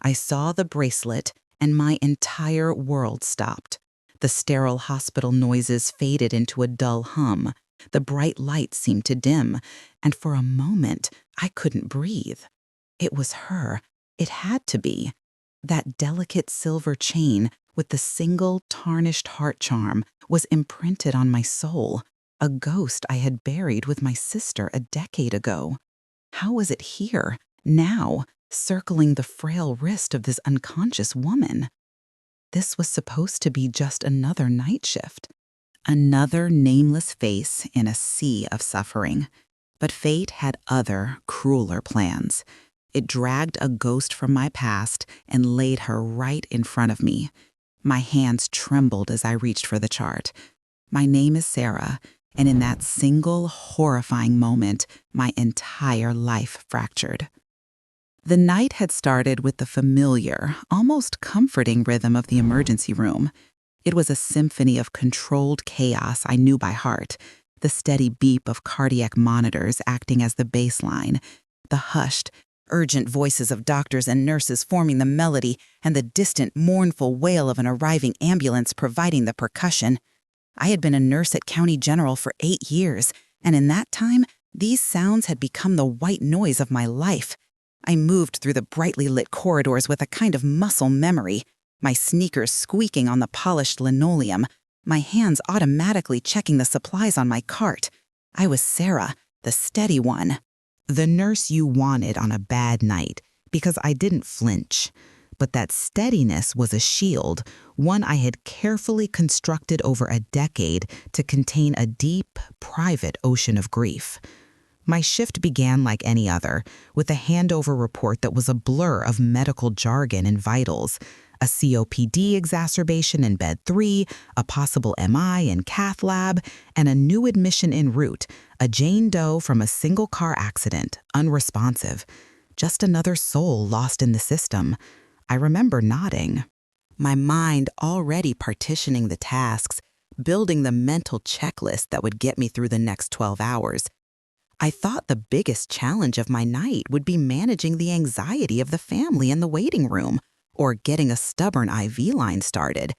I saw the bracelet, and my entire world stopped. The sterile hospital noises faded into a dull hum. The bright lights seemed to dim, and for a moment, I couldn't breathe. It was her. It had to be. That delicate silver chain with the single tarnished heart charm was imprinted on my soul, a ghost I had buried with my sister a decade ago. How was it here, now, circling the frail wrist of this unconscious woman? This was supposed to be just another night shift. Another nameless face in a sea of suffering. But fate had other, crueler plans. It dragged a ghost from my past and laid her right in front of me. My hands trembled as I reached for the chart. My name is Sarah, and in that single horrifying moment, my entire life fractured. The night had started with the familiar, almost comforting rhythm of the emergency room. It was a symphony of controlled chaos I knew by heart, the steady beep of cardiac monitors acting as the bass line, the hushed, urgent voices of doctors and nurses forming the melody, and the distant, mournful wail of an arriving ambulance providing the percussion. I had been a nurse at County General for 8 years, and in that time, these sounds had become the white noise of my life. I moved through the brightly lit corridors with a kind of muscle memory, my sneakers squeaking on the polished linoleum, my hands automatically checking the supplies on my cart. I was Sarah, the steady one. The nurse you wanted on a bad night, because I didn't flinch. But that steadiness was a shield, one I had carefully constructed over a decade to contain a deep, private ocean of grief. My shift began like any other, with a handover report that was a blur of medical jargon and vitals, a COPD exacerbation in bed 3, a possible MI in cath lab, and a new admission en route, a Jane Doe from a single car accident, unresponsive. Just another soul lost in the system. I remember nodding, my mind already partitioning the tasks, building the mental checklist that would get me through the next 12 hours. I thought the biggest challenge of my night would be managing the anxiety of the family in the waiting room, or getting a stubborn IV line started.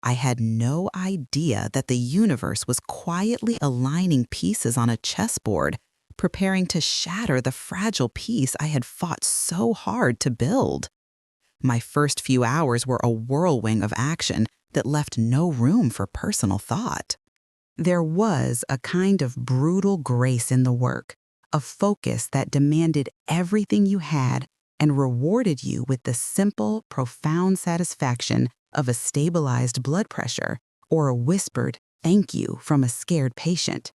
I had no idea that the universe was quietly aligning pieces on a chessboard, preparing to shatter the fragile piece I had fought so hard to build. My first few hours were a whirlwind of action that left no room for personal thought. There was a kind of brutal grace in the work, a focus that demanded everything you had and rewarded you with the simple, profound satisfaction of a stabilized blood pressure or a whispered thank you from a scared patient.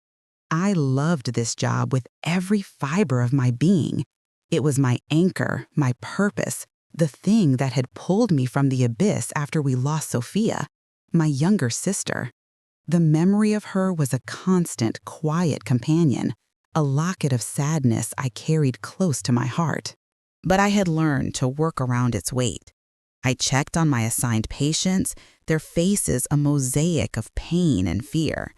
I loved this job with every fiber of my being. It was my anchor, my purpose, the thing that had pulled me from the abyss after we lost Sophia, my younger sister. The memory of her was a constant, quiet companion, a locket of sadness I carried close to my heart. But I had learned to work around its weight. I checked on my assigned patients, their faces a mosaic of pain and fear.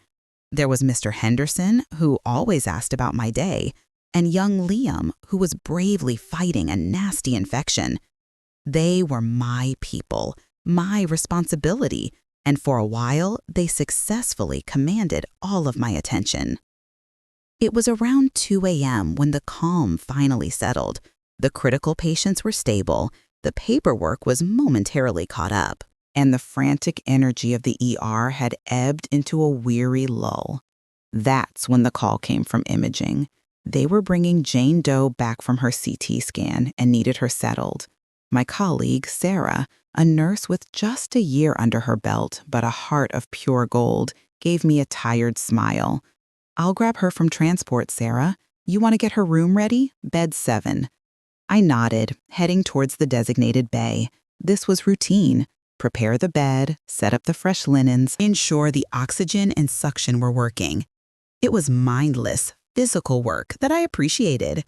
There was Mr. Henderson, who always asked about my day, and young Liam, who was bravely fighting a nasty infection. They were my people, my responsibility, and for a while, they successfully commanded all of my attention. It was around 2 a.m. when the calm finally settled. The critical patients were stable, the paperwork was momentarily caught up, and the frantic energy of the ER had ebbed into a weary lull. That's when the call came from imaging. They were bringing Jane Doe back from her CT scan and needed her settled. My colleague, Sarah, a nurse with just a year under her belt but a heart of pure gold, gave me a tired smile. "I'll grab her from transport, Sarah. You want to get her room ready? Bed 7. I nodded, heading towards the designated bay. This was routine. Prepare the bed, set up the fresh linens, ensure the oxygen and suction were working. It was mindless, physical work that I appreciated.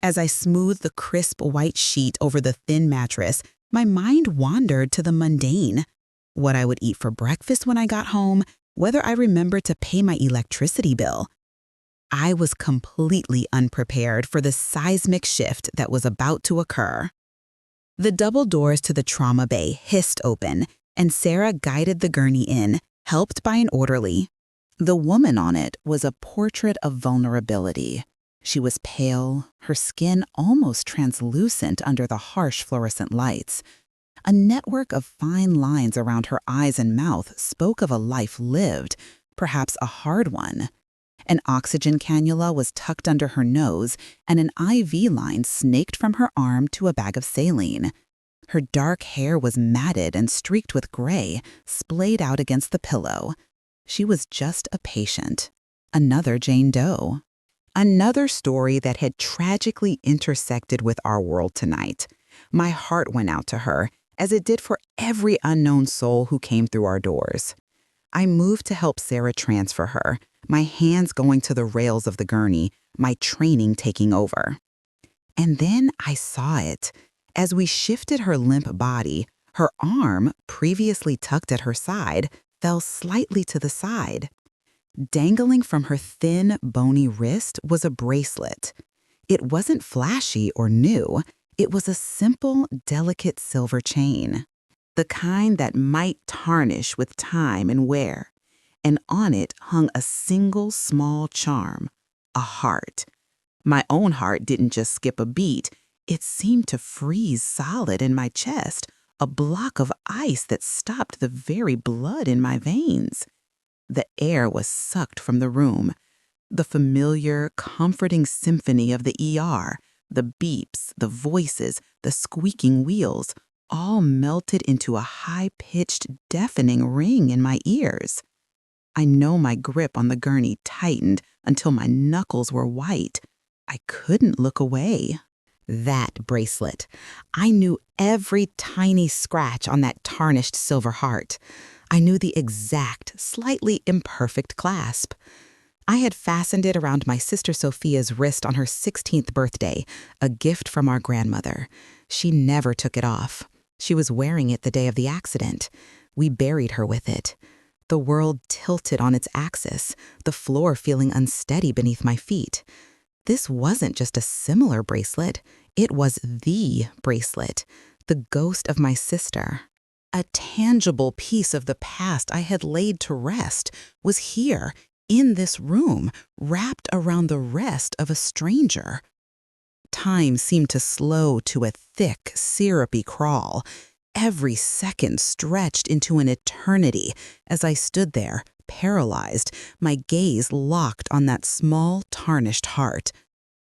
As I smoothed the crisp white sheet over the thin mattress, my mind wandered to the mundane. What I would eat for breakfast when I got home, whether I remembered to pay my electricity bill. I was completely unprepared for the seismic shift that was about to occur. The double doors to the trauma bay hissed open, and Sarah guided the gurney in, helped by an orderly. The woman on it was a portrait of vulnerability. She was pale, her skin almost translucent under the harsh fluorescent lights. A network of fine lines around her eyes and mouth spoke of a life lived, perhaps a hard one. An oxygen cannula was tucked under her nose, and an IV line snaked from her arm to a bag of saline. Her dark hair was matted and streaked with gray, splayed out against the pillow. She was just a patient. Another Jane Doe. Another story that had tragically intersected with our world tonight. My heart went out to her, as it did for every unknown soul who came through our doors. I moved to help Sarah transfer her, my hands going to the rails of the gurney, my training taking over. And then I saw it. As we shifted her limp body, her arm, previously tucked at her side, fell slightly to the side. Dangling from her thin, bony wrist was a bracelet. It wasn't flashy or new. It was a simple, delicate silver chain, the kind that might tarnish with time and wear. And on it hung a single small charm, a heart. My own heart didn't just skip a beat. It seemed to freeze solid in my chest, a block of ice that stopped the very blood in my veins. The air was sucked from the room. The familiar, comforting symphony of the ER, the beeps, the voices, the squeaking wheels, all melted into a high-pitched, deafening ring in my ears. I know my grip on the gurney tightened until my knuckles were white. I couldn't look away. That bracelet. I knew every tiny scratch on that tarnished silver heart. I knew the exact, slightly imperfect clasp. I had fastened it around my sister Sophia's wrist on her 16th birthday, a gift from our grandmother. She never took it off. She was wearing it the day of the accident. We buried her with it. The world tilted on its axis, the floor feeling unsteady beneath my feet. This wasn't just a similar bracelet. It was the bracelet, the ghost of my sister. A tangible piece of the past I had laid to rest was here, in this room, wrapped around the rest of a stranger. Time seemed to slow to a thick, syrupy crawl. Every second stretched into an eternity as I stood there, paralyzed, my gaze locked on that small, tarnished heart.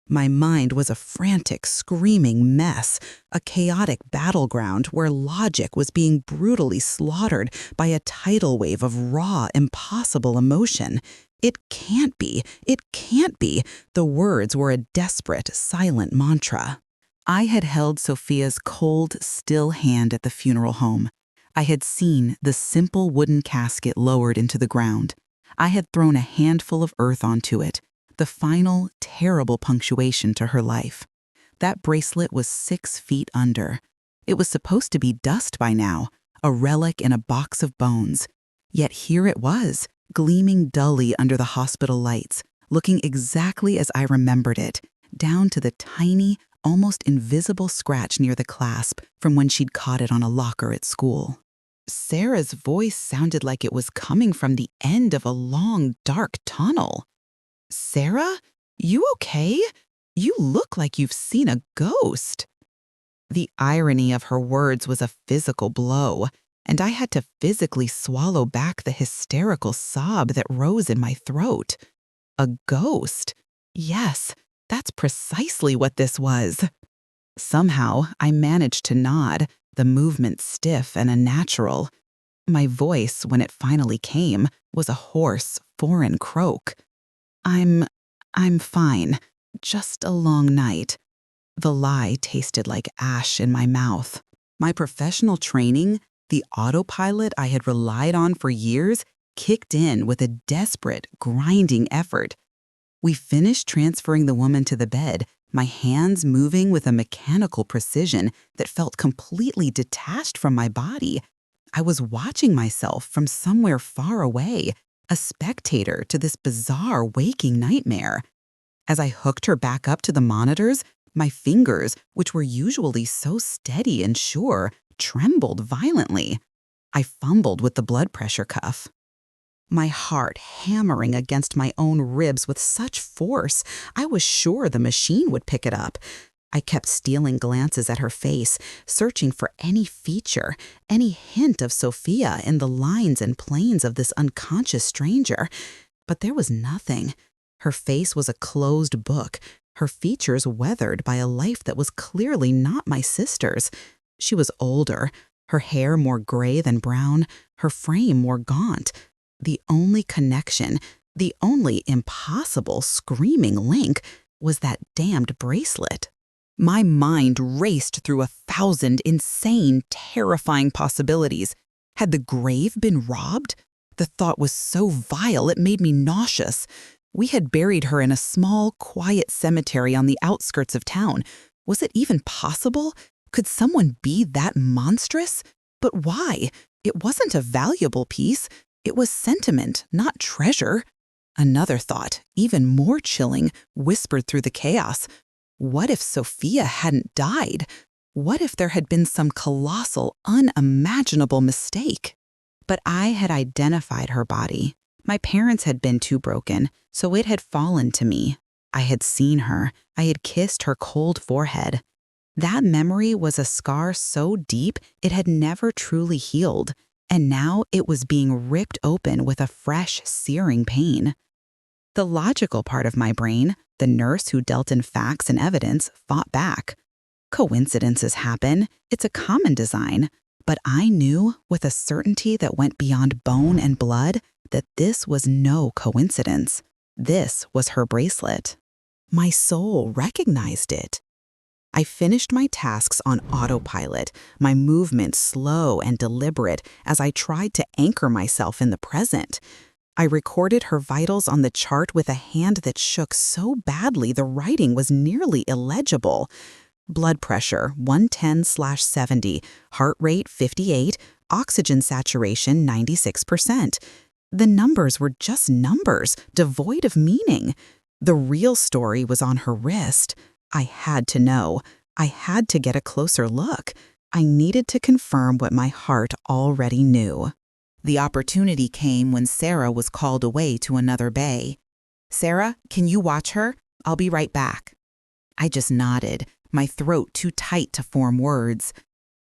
My mind was a frantic, screaming mess, a chaotic battleground where logic was being brutally slaughtered by a tidal wave of raw, impossible emotion. It can't be, it can't be. The words were a desperate, silent mantra. I had held Sophia's cold, still hand at the funeral home. I had seen the simple wooden casket lowered into the ground. I had thrown a handful of earth onto it, the final, terrible punctuation to her life. That bracelet was 6 feet under. It was supposed to be dust by now, a relic in a box of bones. Yet here it was, gleaming dully under the hospital lights, looking exactly as I remembered it, down to the tiny, almost invisible scratch near the clasp from when she'd caught it on a locker at school. Sarah's voice sounded like it was coming from the end of a long, dark tunnel. "Sarah, you okay? You look like you've seen a ghost." The irony of her words was a physical blow, and I had to physically swallow back the hysterical sob that rose in my throat. A ghost? Yes, that's precisely what this was. Somehow, I managed to nod, the movement stiff and unnatural. My voice, when it finally came, was a hoarse, foreign croak. I'm fine. Just a long night." The lie tasted like ash in my mouth. My professional training, the autopilot I had relied on for years, kicked in with a desperate, grinding effort. We finished transferring the woman to the bed, my hands moving with a mechanical precision that felt completely detached from my body. I was watching myself from somewhere far away, a spectator to this bizarre waking nightmare. As I hooked her back up to the monitors, My fingers, which were usually so steady and sure, trembled violently. I fumbled with the blood pressure cuff, my heart hammering against my own ribs with such force, I was sure the machine would pick it up. I kept stealing glances at her face, searching for any feature, any hint of Sophia in the lines and planes of this unconscious stranger. But there was nothing. Her face was a closed book, her features weathered by a life that was clearly not my sister's. She was older, her hair more gray than brown, her frame more gaunt. The only connection, the only impossible screaming link, was that damned bracelet. My mind raced through 1,000 insane, terrifying possibilities. Had the grave been robbed? The thought was so vile it made me nauseous. We had buried her in a small, quiet cemetery on the outskirts of town. Was it even possible? Could someone be that monstrous? But why? It wasn't a valuable piece. It was sentiment, not treasure. Another thought, even more chilling, whispered through the chaos. What if Sophia hadn't died? What if there had been some colossal, unimaginable mistake? But I had identified her body. My parents had been too broken, so it had fallen to me. I had seen her. I had kissed her cold forehead. That memory was a scar so deep it had never truly healed. And now it was being ripped open with a fresh, searing pain. The logical part of my brain, the nurse who dealt in facts and evidence, fought back. Coincidences happen. It's a common design. But I knew, with a certainty that went beyond bone and blood, that this was no coincidence. This was her bracelet. My soul recognized it. I finished my tasks on autopilot, my movement slow and deliberate as I tried to anchor myself in the present. I recorded her vitals on the chart with a hand that shook so badly the writing was nearly illegible. Blood pressure 110/70, heart rate 58, oxygen saturation 96%. The numbers were just numbers, devoid of meaning. The real story was on her wrist. I had to know. I had to get a closer look. I needed to confirm what my heart already knew. The opportunity came when Sarah was called away to another bay. "Sarah, can you watch her? I'll be right back." I just nodded, my throat too tight to form words.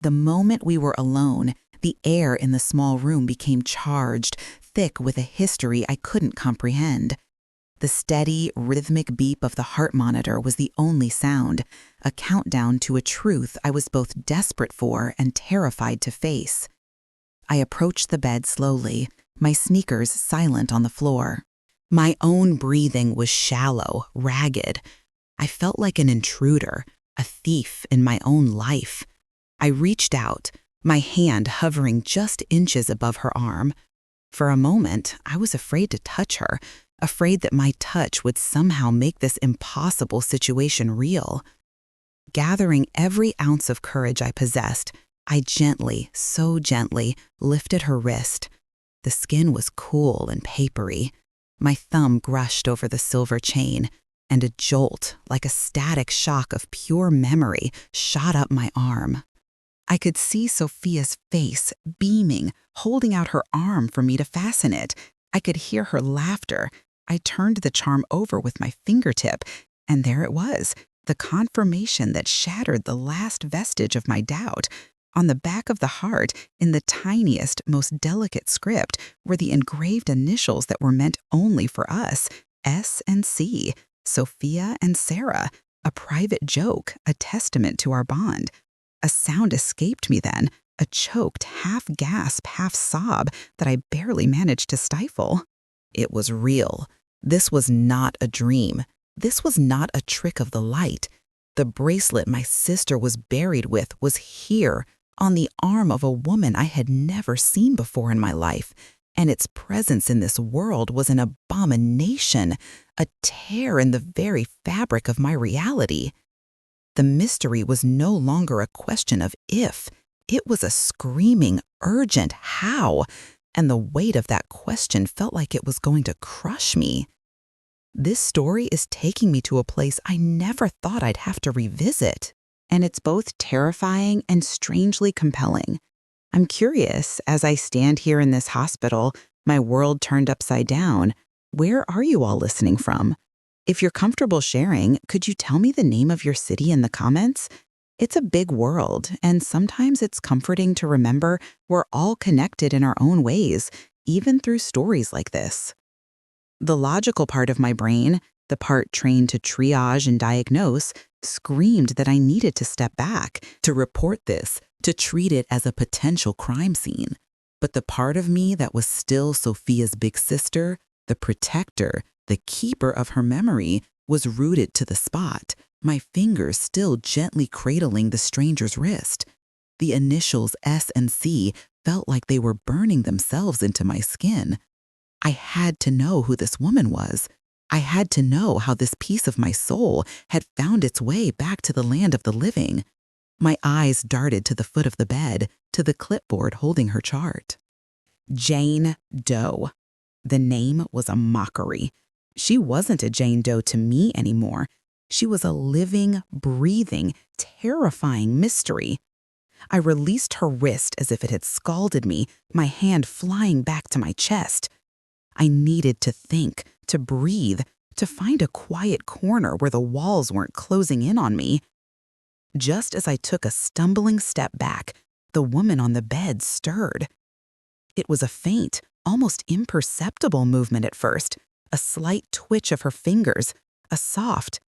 The moment we were alone, the air in the small room became charged, thick with a history I couldn't comprehend. The steady, rhythmic beep of the heart monitor was the only sound, a countdown to a truth I was both desperate for and terrified to face. I approached the bed slowly, my sneakers silent on the floor. My own breathing was shallow, ragged. I felt like an intruder, a thief in my own life. I reached out, my hand hovering just inches above her arm. For a moment, I was afraid to touch her, afraid that my touch would somehow make this impossible situation real. Gathering every ounce of courage I possessed, I gently, so gently, lifted her wrist. The skin was cool and papery. My thumb brushed over the silver chain, and a jolt, like a static shock of pure memory, shot up my arm. I could see Sophia's face, beaming, holding out her arm for me to fasten it. I could hear her laughter. I turned the charm over with my fingertip, and there it was, the confirmation that shattered the last vestige of my doubt. On the back of the heart, in the tiniest, most delicate script, were the engraved initials that were meant only for us, S and C, Sophia and Sarah, a private joke, a testament to our bond. A sound escaped me then, a choked half-gasp, half-sob that I barely managed to stifle. It was real. This was not a dream. This was not a trick of the light. The bracelet my sister was buried with was here, on the arm of a woman I had never seen before in my life, and its presence in this world was an abomination, a tear in the very fabric of my reality. The mystery was no longer a question of if. It was a screaming, urgent how, and the weight of that question felt like it was going to crush me. This story is taking me to a place I never thought I'd have to revisit, and it's both terrifying and strangely compelling. I'm curious, as I stand here in this hospital, my world turned upside down, where are you all listening from? If you're comfortable sharing, could you tell me the name of your city in the comments? It's a big world, and sometimes it's comforting to remember we're all connected in our own ways, even through stories like this. The logical part of my brain, the part trained to triage and diagnose, screamed that I needed to step back, to report this, to treat it as a potential crime scene. But the part of me that was still Sophia's big sister, the protector, the keeper of her memory, was rooted to the spot, my fingers still gently cradling the stranger's wrist. The initials S and C felt like they were burning themselves into my skin. I had to know who this woman was. I had to know how this piece of my soul had found its way back to the land of the living. My eyes darted to the foot of the bed, to the clipboard holding her chart. Jane Doe. The name was a mockery. She wasn't a Jane Doe to me anymore. She was a living, breathing, terrifying mystery. I released her wrist as if it had scalded me, my hand flying back to my chest. I needed to think, to breathe, to find a quiet corner where the walls weren't closing in on me. Just as I took a stumbling step back, the woman on the bed stirred. It was a faint, almost imperceptible movement at first, a slight twitch of her fingers, a soft,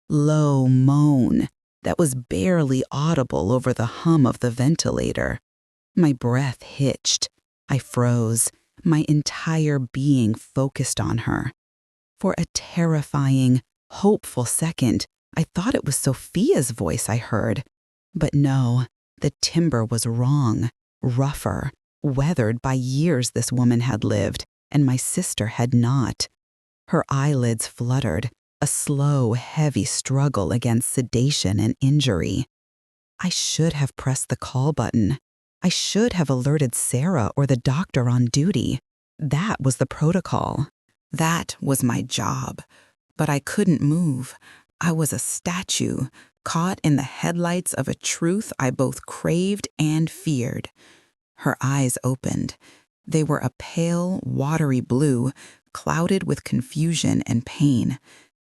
low moan that was barely audible over the hum of the ventilator. My breath hitched. I froze, my entire being focused on her. For a terrifying, hopeful second, I thought it was Sophia's voice I heard. But no, the timbre was wrong, rougher, weathered by years this woman had lived, and my sister had not. Her eyelids fluttered, a slow, heavy struggle against sedation and injury. I should have pressed the call button. I should have alerted Sarah or the doctor on duty. That was the protocol. That was my job. But I couldn't move. I was a statue, caught in the headlights of a truth I both craved and feared. Her eyes opened. They were a pale, watery blue, clouded with confusion and pain.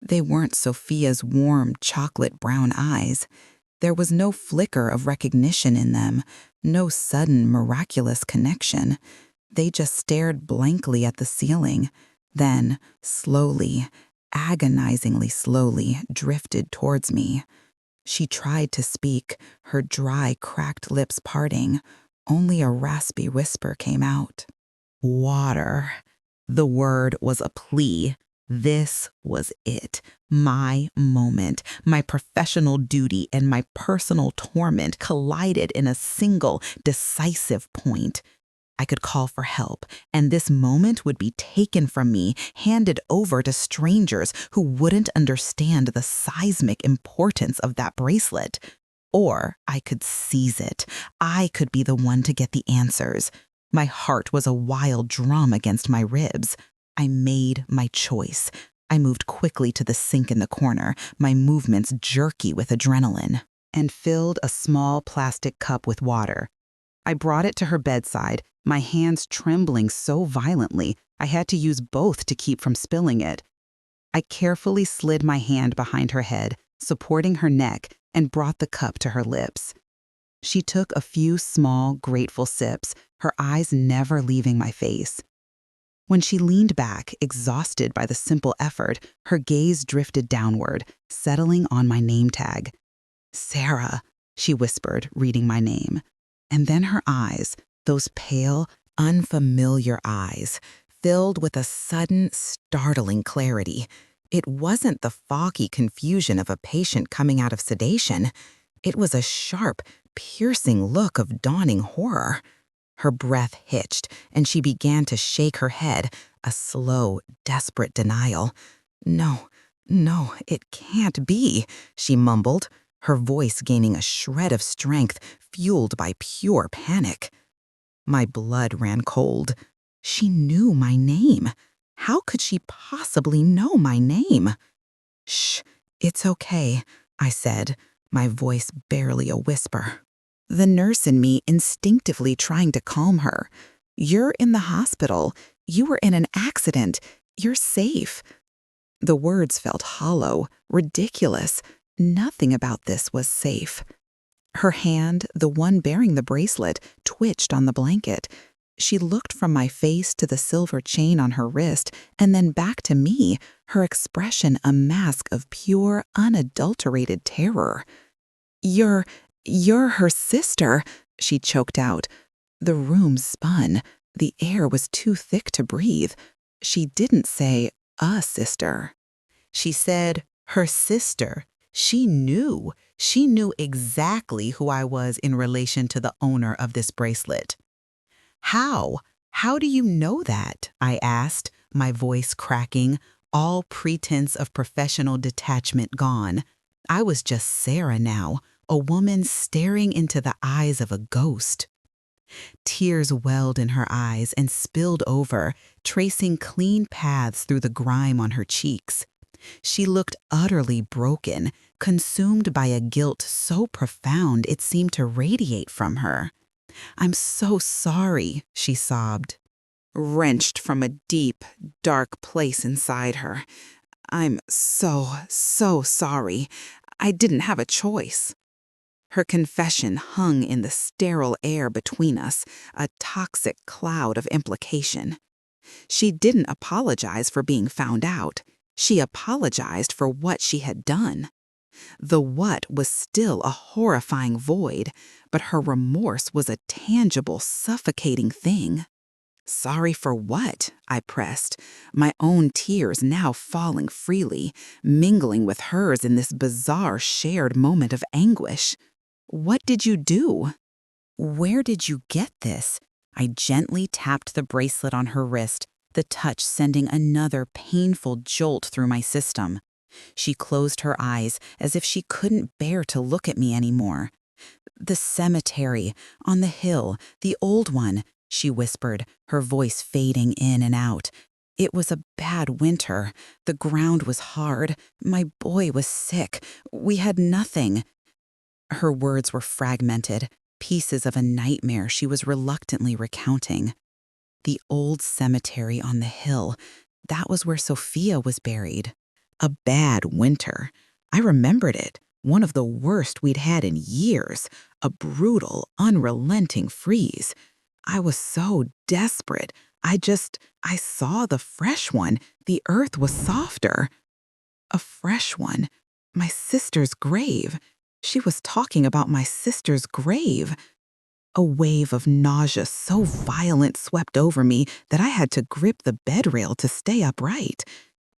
They weren't Sophia's warm, chocolate-brown eyes. There was no flicker of recognition in them, no sudden, miraculous connection. They just stared blankly at the ceiling, then, slowly, agonizingly slowly, drifted towards me. She tried to speak, her dry, cracked lips parting. Only a raspy whisper came out. Water. The word was a plea. This was it. My moment, my professional duty, and my personal torment collided in a single, decisive point. I could call for help, and this moment would be taken from me, handed over to strangers who wouldn't understand the seismic importance of that bracelet. Or I could seize it. I could be the one to get the answers. My heart was a wild drum against my ribs. I made my choice. I moved quickly to the sink in the corner, my movements jerky with adrenaline, and filled a small plastic cup with water. I brought it to her bedside, my hands trembling so violently I had to use both to keep from spilling it. I carefully slid my hand behind her head, supporting her neck, and brought the cup to her lips. She took a few small, grateful sips, her eyes never leaving my face. When she leaned back, exhausted by the simple effort, her gaze drifted downward, settling on my name tag. Sarah, she whispered, reading my name. And then her eyes, those pale, unfamiliar eyes, filled with a sudden, startling clarity. It wasn't the foggy confusion of a patient coming out of sedation. It was a sharp, piercing look of dawning horror. Her breath hitched, and she began to shake her head, a slow, desperate denial. No, it can't be, she mumbled, her voice gaining a shred of strength fueled by pure panic. My blood ran cold. She knew my name. How could she possibly know my name? Shh, it's okay, I said, my voice barely a whisper. The nurse in me instinctively trying to calm her. You're in the hospital. You were in an accident. You're safe. The words felt hollow, ridiculous. Nothing about this was safe. Her hand, the one bearing the bracelet, twitched on the blanket. She looked from my face to the silver chain on her wrist and then back to me, her expression a mask of pure, unadulterated terror. You're her sister, she choked out. The room spun. The air was too thick to breathe. She didn't say, a sister. She said, her sister. She knew. She knew exactly who I was in relation to the owner of this bracelet. How? How do you know that? I asked, my voice cracking, all pretense of professional detachment gone. I was just Sarah now, a woman staring into the eyes of a ghost. Tears welled in her eyes and spilled over, tracing clean paths through the grime on her cheeks. She looked utterly broken, consumed by a guilt so profound it seemed to radiate from her. I'm so sorry, she sobbed, wrenched from a deep, dark place inside her. I'm so sorry. I didn't have a choice. Her confession hung in the sterile air between us, a toxic cloud of implication. She didn't apologize for being found out. She apologized for what she had done. The what was still a horrifying void, but her remorse was a tangible, suffocating thing. Sorry for what? I pressed, my own tears now falling freely, mingling with hers in this bizarre shared moment of anguish. What did you do? Where did you get this? I gently tapped the bracelet on her wrist, the touch sending another painful jolt through my system. She closed her eyes as if she couldn't bear to look at me anymore. The cemetery, on the hill, the old one, she whispered, her voice fading in and out. It was a bad winter. The ground was hard. My boy was sick. We had nothing. Her words were fragmented, pieces of a nightmare she was reluctantly recounting. The old cemetery on the hill, that was where Sophia was buried. A bad winter. I remembered it, one of the worst we'd had in years, a brutal, unrelenting freeze. I was so desperate. I saw the fresh one. The earth was softer. A fresh one. My sister's grave. She was talking about my sister's grave. A wave of nausea so violent swept over me that I had to grip the bed rail to stay upright.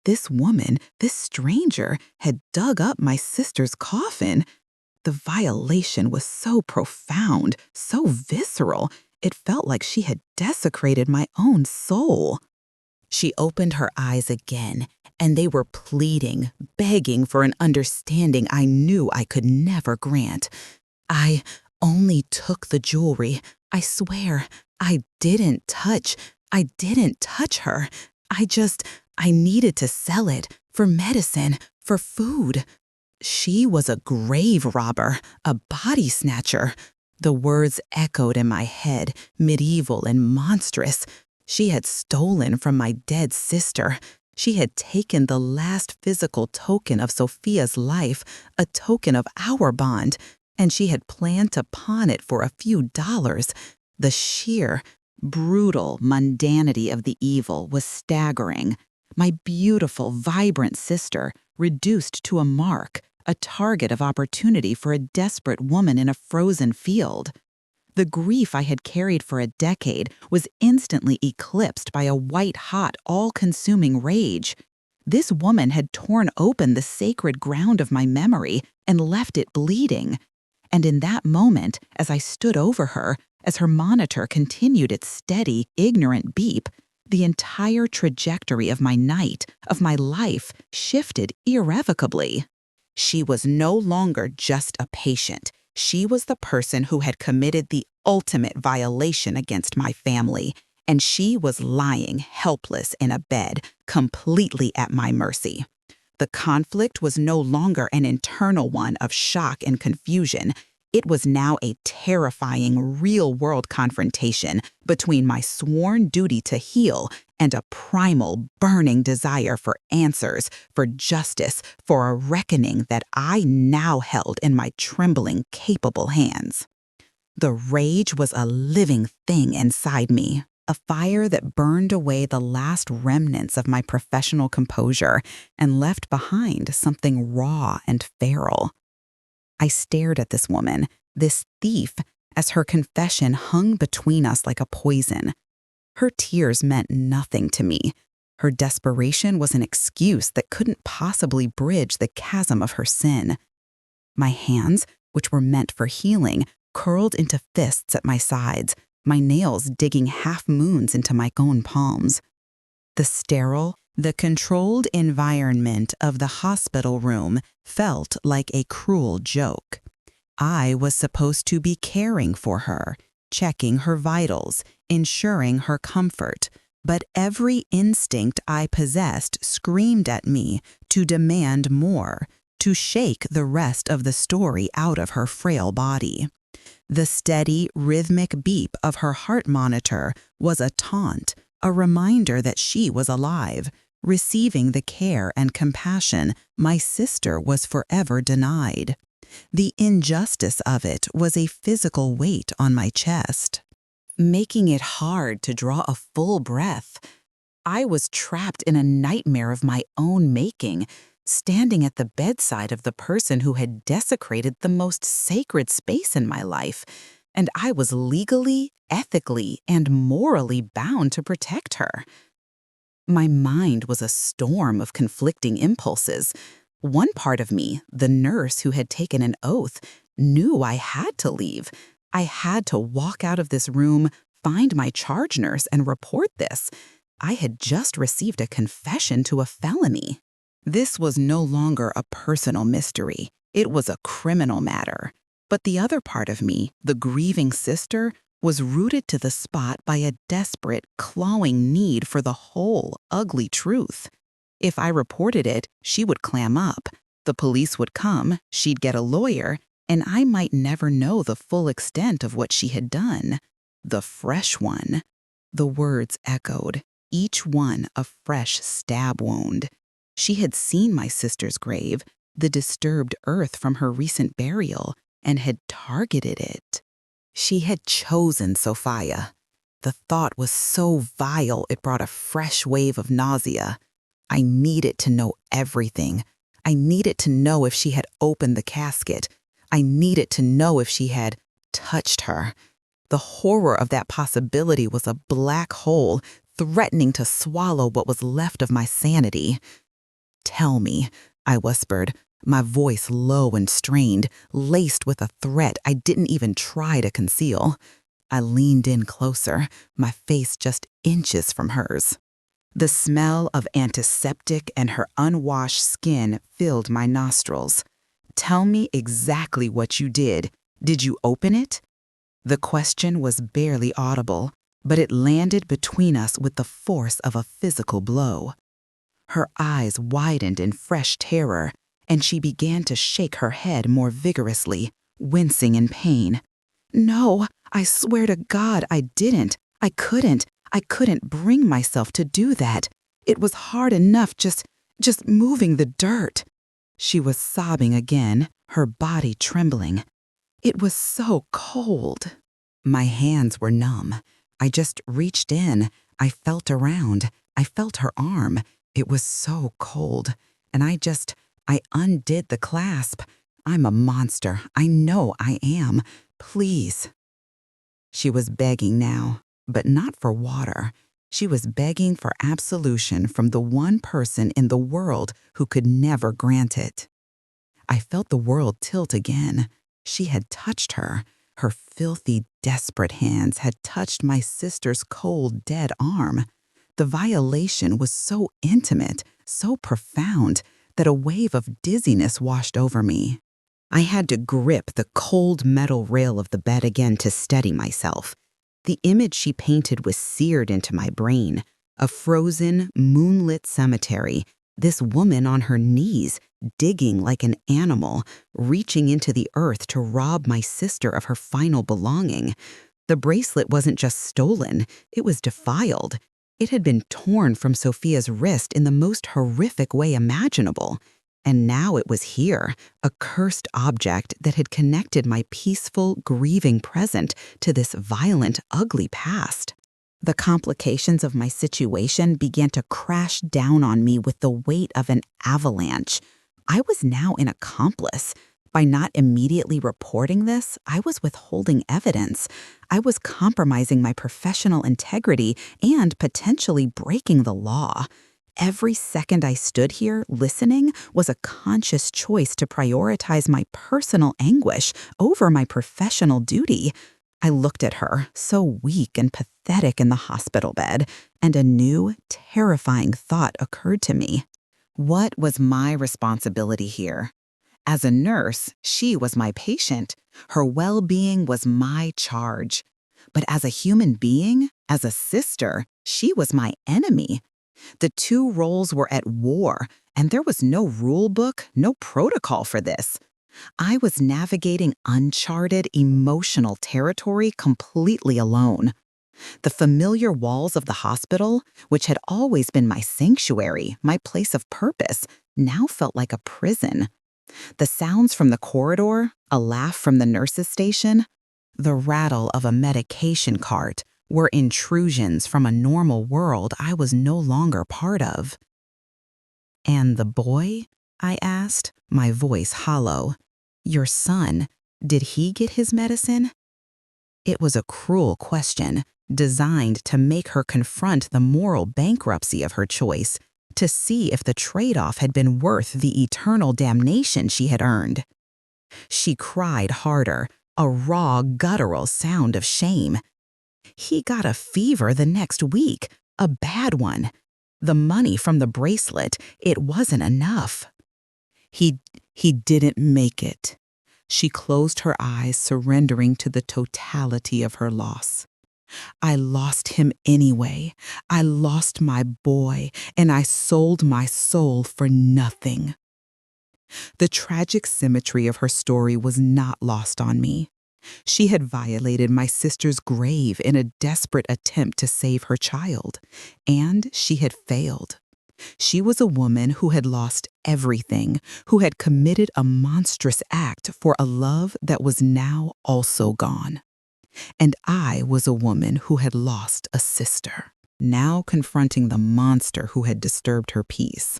This woman, this stranger, had dug up my sister's coffin. The violation was so profound, so visceral, it felt like she had desecrated my own soul. She opened her eyes again, and they were pleading, begging for an understanding I knew I could never grant. I only took the jewelry. I swear, I didn't touch her. I needed to sell it, for medicine, for food. She was a grave robber, a body snatcher. The words echoed in my head, medieval and monstrous. She had stolen from my dead sister. She had taken the last physical token of Sophia's life, a token of our bond, and she had planned to pawn it for a few dollars. The sheer, brutal mundanity of the evil was staggering. My beautiful, vibrant sister, reduced to a mark, a target of opportunity for a desperate woman in a frozen field. The grief I had carried for a decade was instantly eclipsed by a white-hot, all-consuming rage. This woman had torn open the sacred ground of my memory and left it bleeding. And in that moment, as I stood over her, as her monitor continued its steady, ignorant beep, the entire trajectory of my night, of my life, shifted irrevocably. She was no longer just a patient. She was the person who had committed the ultimate violation against my family, and she was lying helpless in a bed, completely at my mercy. The conflict was no longer an internal one of shock and confusion. It was now a terrifying, real-world confrontation between my sworn duty to heal and a primal, burning desire for answers, for justice, for a reckoning that I now held in my trembling, capable hands. The rage was a living thing inside me, a fire that burned away the last remnants of my professional composure and left behind something raw and feral. I stared at this woman, this thief, as her confession hung between us like a poison. Her tears meant nothing to me. Her desperation was an excuse that couldn't possibly bridge the chasm of her sin. My hands, which were meant for healing, curled into fists at my sides, my nails digging half-moons into my own palms. The sterile, the controlled environment of the hospital room felt like a cruel joke. I was supposed to be caring for her, checking her vitals, ensuring her comfort, but every instinct I possessed screamed at me to demand more, to shake the rest of the story out of her frail body. The steady, rhythmic beep of her heart monitor was a taunt, a reminder that she was alive, receiving the care and compassion my sister was forever denied. The injustice of it was a physical weight on my chest, making it hard to draw a full breath. I was trapped in a nightmare of my own making, standing at the bedside of the person who had desecrated the most sacred space in my life, and I was legally, ethically, and morally bound to protect her. My mind was a storm of conflicting impulses. One part of me, the nurse who had taken an oath, knew I had to leave. I had to walk out of this room, find my charge nurse, and report this. I had just received a confession to a felony. This was no longer a personal mystery. It was a criminal matter. But the other part of me, the grieving sister, was rooted to the spot by a desperate, clawing need for the whole, ugly truth. If I reported it, she would clam up. The police would come, she'd get a lawyer, and I might never know the full extent of what she had done. The fresh one. The words echoed, each one a fresh stab wound. She had seen my sister's grave, the disturbed earth from her recent burial, and had targeted it. She had chosen Sophia. The thought was so vile it brought a fresh wave of nausea. I needed to know everything. I needed to know if she had opened the casket. I needed to know if she had touched her. The horror of that possibility was a black hole threatening to swallow what was left of my sanity. "Tell me," I whispered, my voice low and strained, laced with a threat I didn't even try to conceal. I leaned in closer, my face just inches from hers. The smell of antiseptic and her unwashed skin filled my nostrils. "Tell me exactly what you did. Did you open it?" The question was barely audible, but it landed between us with the force of a physical blow. Her eyes widened in fresh terror, and she began to shake her head more vigorously, wincing in pain. "No, I swear to God I didn't. I couldn't bring myself to do that. It was hard enough just moving the dirt." She was sobbing again, her body trembling. It was so cold. My hands were numb. I just reached in. I felt around. I felt her arm. It was so cold. And I undid the clasp. "I'm a monster. I know I am. Please." She was begging now, but not for water. She was begging for absolution from the one person in the world who could never grant it. I felt the world tilt again. She had touched her. Her filthy, desperate hands had touched my sister's cold, dead arm. The violation was so intimate, so profound, that a wave of dizziness washed over me. I had to grip the cold metal rail of the bed again to steady myself. The image she painted was seared into my brain. A frozen, moonlit cemetery, this woman on her knees, digging like an animal, reaching into the earth to rob my sister of her final belonging. The bracelet wasn't just stolen, it was defiled. It had been torn from Sophia's wrist in the most horrific way imaginable. And now it was here, a cursed object that had connected my peaceful, grieving present to this violent, ugly past. The complications of my situation began to crash down on me with the weight of an avalanche. I was now an accomplice. By not immediately reporting this, I was withholding evidence. I was compromising my professional integrity and potentially breaking the law. Every second I stood here listening was a conscious choice to prioritize my personal anguish over my professional duty. I looked at her, so weak and pathetic in the hospital bed, and a new, terrifying thought occurred to me. What was my responsibility here? As a nurse, she was my patient. Her well-being was my charge. But as a human being, as a sister, she was my enemy. The two roles were at war, and there was no rule book, no protocol for this. I was navigating uncharted, emotional territory completely alone. The familiar walls of the hospital, which had always been my sanctuary, my place of purpose, now felt like a prison. The sounds from the corridor, a laugh from the nurse's station, the rattle of a medication cart were intrusions from a normal world I was no longer part of. "And the boy?" I asked, my voice hollow. "Your son, did he get his medicine?" It was a cruel question, designed to make her confront the moral bankruptcy of her choice, to see if the trade-off had been worth the eternal damnation she had earned. She cried harder, a raw, guttural sound of shame. "He got a fever the next week, a bad one. The money from the bracelet, it wasn't enough." He didn't make it." She closed her eyes, surrendering to the totality of her loss. "I lost him anyway. I lost my boy, and I sold my soul for nothing." The tragic symmetry of her story was not lost on me. She had violated my sister's grave in a desperate attempt to save her child, and she had failed. She was a woman who had lost everything, who had committed a monstrous act for a love that was now also gone. And I was a woman who had lost a sister, now confronting the monster who had disturbed her peace.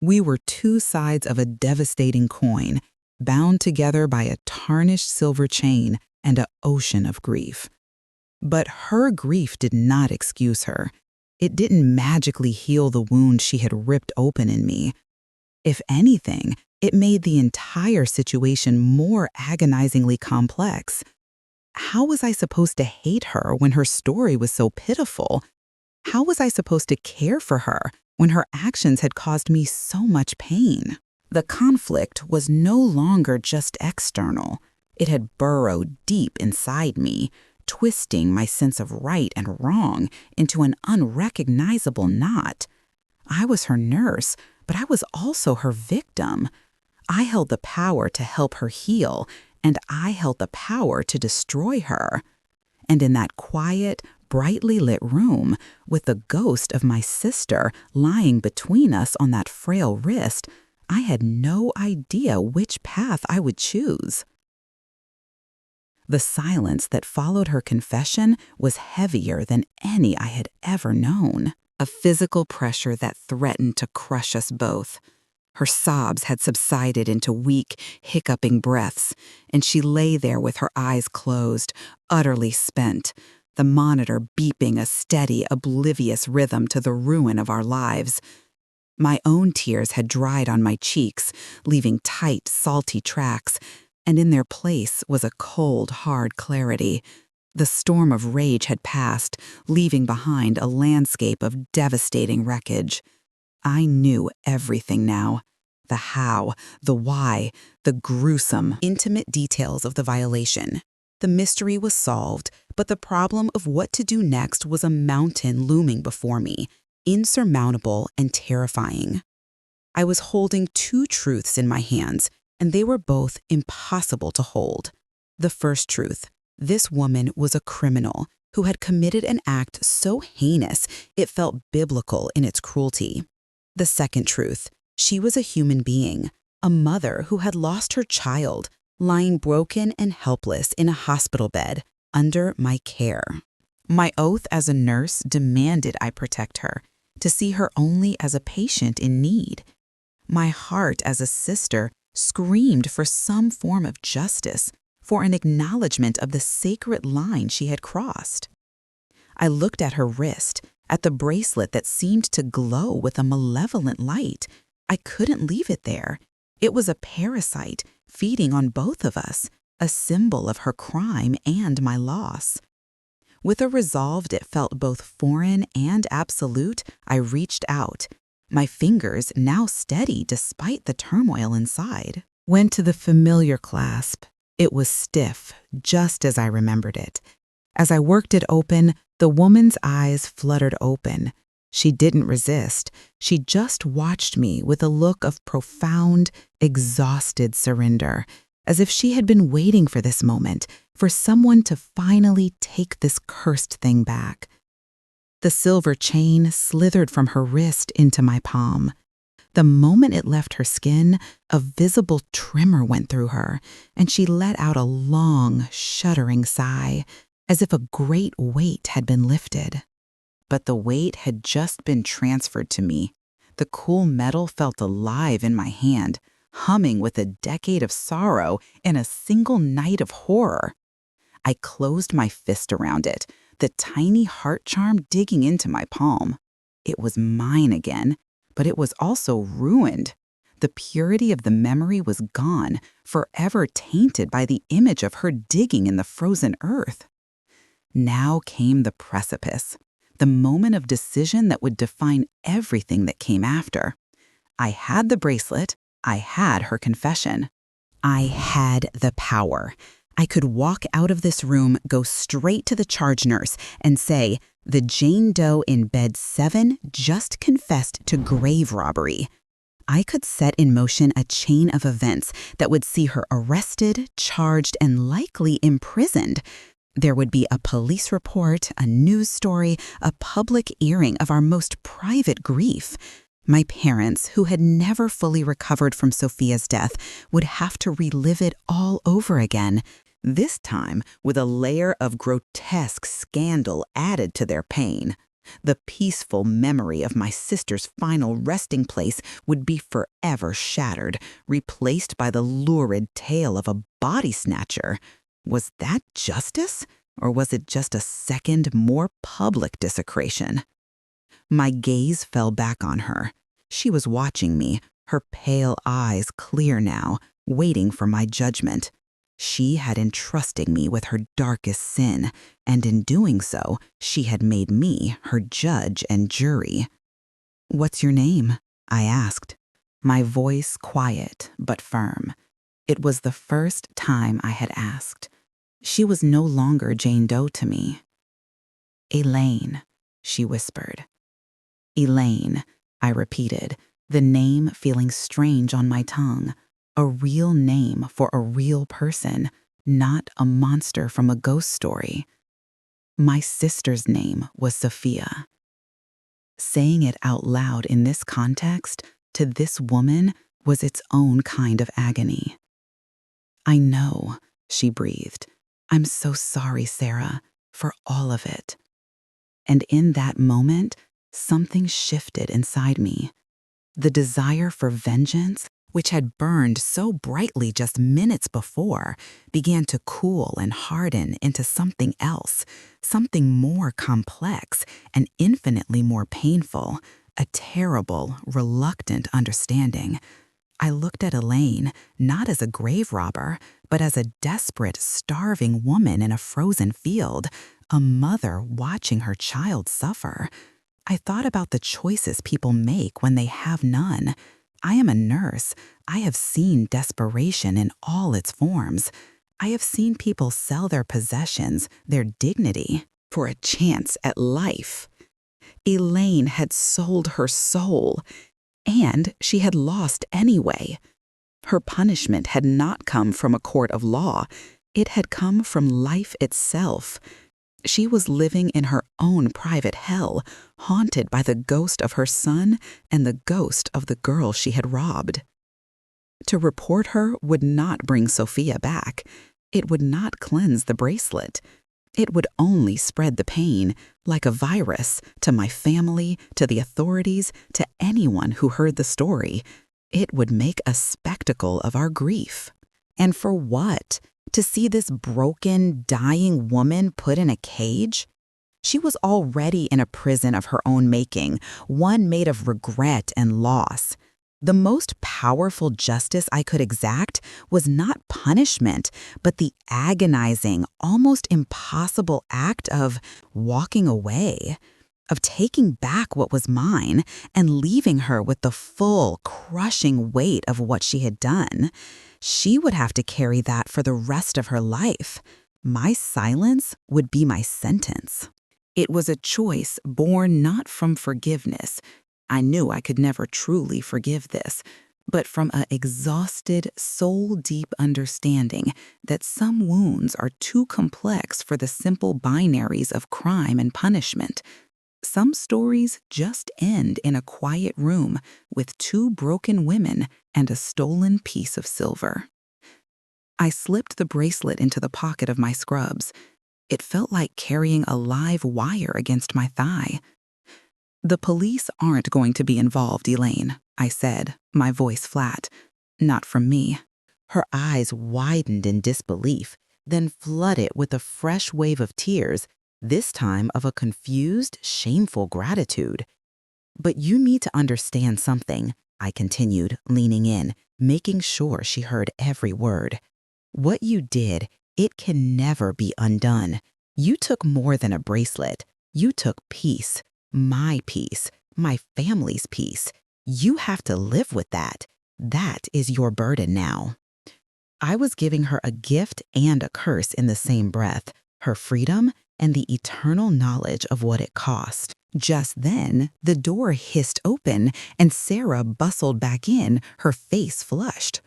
We were two sides of a devastating coin, bound together by a tarnished silver chain and an ocean of grief. But her grief did not excuse her. It didn't magically heal the wound she had ripped open in me. If anything, it made the entire situation more agonizingly complex. How was I supposed to hate her when her story was so pitiful? How was I supposed to care for her when her actions had caused me so much pain? The conflict was no longer just external. It had burrowed deep inside me, twisting my sense of right and wrong into an unrecognizable knot. I was her nurse, but I was also her victim. I held the power to help her heal, and I held the power to destroy her. And in that quiet, brightly lit room, with the ghost of my sister lying between us on that frail wrist, I had no idea which path I would choose. The silence that followed her confession was heavier than any I had ever known, a physical pressure that threatened to crush us both. Her sobs had subsided into weak, hiccuping breaths, and she lay there with her eyes closed, utterly spent, the monitor beeping a steady, oblivious rhythm to the ruin of our lives. My own tears had dried on my cheeks, leaving tight, salty tracks, and in their place was a cold, hard clarity. The storm of rage had passed, leaving behind a landscape of devastating wreckage. I knew everything now. The how, the why, the gruesome, intimate details of the violation. The mystery was solved, but the problem of what to do next was a mountain looming before me, insurmountable and terrifying. I was holding two truths in my hands, and they were both impossible to hold. The first truth: this woman was a criminal who had committed an act so heinous it felt biblical in its cruelty. The second truth: she was a human being, a mother who had lost her child, lying broken and helpless in a hospital bed under my care. My oath as a nurse demanded I protect her, to see her only as a patient in need. My heart as a sister screamed for some form of justice, for an acknowledgement of the sacred line she had crossed. I looked at her wrist, at the bracelet that seemed to glow with a malevolent light. I couldn't leave it there. It was a parasite feeding on both of us, a symbol of her crime and my loss. With a resolve that felt both foreign and absolute, I reached out. My fingers, now steady despite the turmoil inside, went to the familiar clasp. It was stiff, just as I remembered it. As I worked it open, the woman's eyes fluttered open. She didn't resist. She just watched me with a look of profound, exhausted surrender, as if she had been waiting for this moment, for someone to finally take this cursed thing back. The silver chain slithered from her wrist into my palm. The moment it left her skin, a visible tremor went through her, and she let out a long, shuddering sigh, as if a great weight had been lifted. But the weight had just been transferred to me. The cool metal felt alive in my hand, humming with a decade of sorrow and a single night of horror. I closed my fist around it, the tiny heart charm digging into my palm. It was mine again, but it was also ruined. The purity of the memory was gone, forever tainted by the image of her digging in the frozen earth. Now came the precipice, the moment of decision that would define everything that came after. I had the bracelet. I had her confession. I had the power. I could walk out of this room, go straight to the charge nurse, and say, "The Jane Doe in bed 7 just confessed to grave robbery." I could set in motion a chain of events that would see her arrested, charged, and likely imprisoned. There would be a police report, a news story, a public airing of our most private grief. My parents, who had never fully recovered from Sophia's death, would have to relive it all over again, this time with a layer of grotesque scandal added to their pain. The peaceful memory of my sister's final resting place would be forever shattered, replaced by the lurid tale of a body snatcher. Was that justice, or was it just a second, more public desecration? My gaze fell back on her. She was watching me, her pale eyes clear now, waiting for my judgment. She had entrusted me with her darkest sin, and in doing so, she had made me her judge and jury. "What's your name?" I asked, my voice quiet but firm. It was the first time I had asked. She was no longer Jane Doe to me. "Elaine," she whispered. "Elaine," I repeated, the name feeling strange on my tongue. A real name for a real person, not a monster from a ghost story. My sister's name was Sophia. Saying it out loud in this context, to this woman, was its own kind of agony. "I know," she breathed. "I'm so sorry, Sarah, for all of it." And in that moment, something shifted inside me. The desire for vengeance, which had burned so brightly just minutes before, began to cool and harden into something else, something more complex and infinitely more painful, a terrible, reluctant understanding. I looked at Elaine not as a grave robber, but as a desperate, starving woman in a frozen field, a mother watching her child suffer. I thought about the choices people make when they have none. I am a nurse. I have seen desperation in all its forms. I have seen people sell their possessions, their dignity, for a chance at life. Elaine had sold her soul, and she had lost anyway. Her punishment had not come from a court of law. It had come from life itself. She was living in her own private hell, haunted by the ghost of her son and the ghost of the girl she had robbed. To report her would not bring Sophia back. It would not cleanse the bracelet. It would only spread the pain, like a virus, to my family, to the authorities, to anyone who heard the story. It would make a spectacle of our grief. And for what? To see this broken, dying woman put in a cage? She was already in a prison of her own making, one made of regret and loss. The most powerful justice I could exact was not punishment, but the agonizing, almost impossible act of walking away, of taking back what was mine and leaving her with the full, crushing weight of what she had done. She would have to carry that for the rest of her life. My silence would be my sentence. It was a choice born not from forgiveness. I knew I could never truly forgive this, but from an exhausted, soul-deep understanding that some wounds are too complex for the simple binaries of crime and punishment. Some stories just end in a quiet room with two broken women and a stolen piece of silver. I slipped the bracelet into the pocket of my scrubs. It felt like carrying a live wire against my thigh. "The police aren't going to be involved, Elaine," I said, my voice flat. "Not from me." Her eyes widened in disbelief, then flooded with a fresh wave of tears, this time of a confused, shameful gratitude. "But you need to understand something," I continued, leaning in, making sure she heard every word. "What you did, it can never be undone. You took more than a bracelet. You took peace, my family's peace. You have to live with that. That is your burden now." I was giving her a gift and a curse in the same breath, her freedom and the eternal knowledge of what it cost. Just then, the door hissed open and Sarah bustled back in, her face flushed.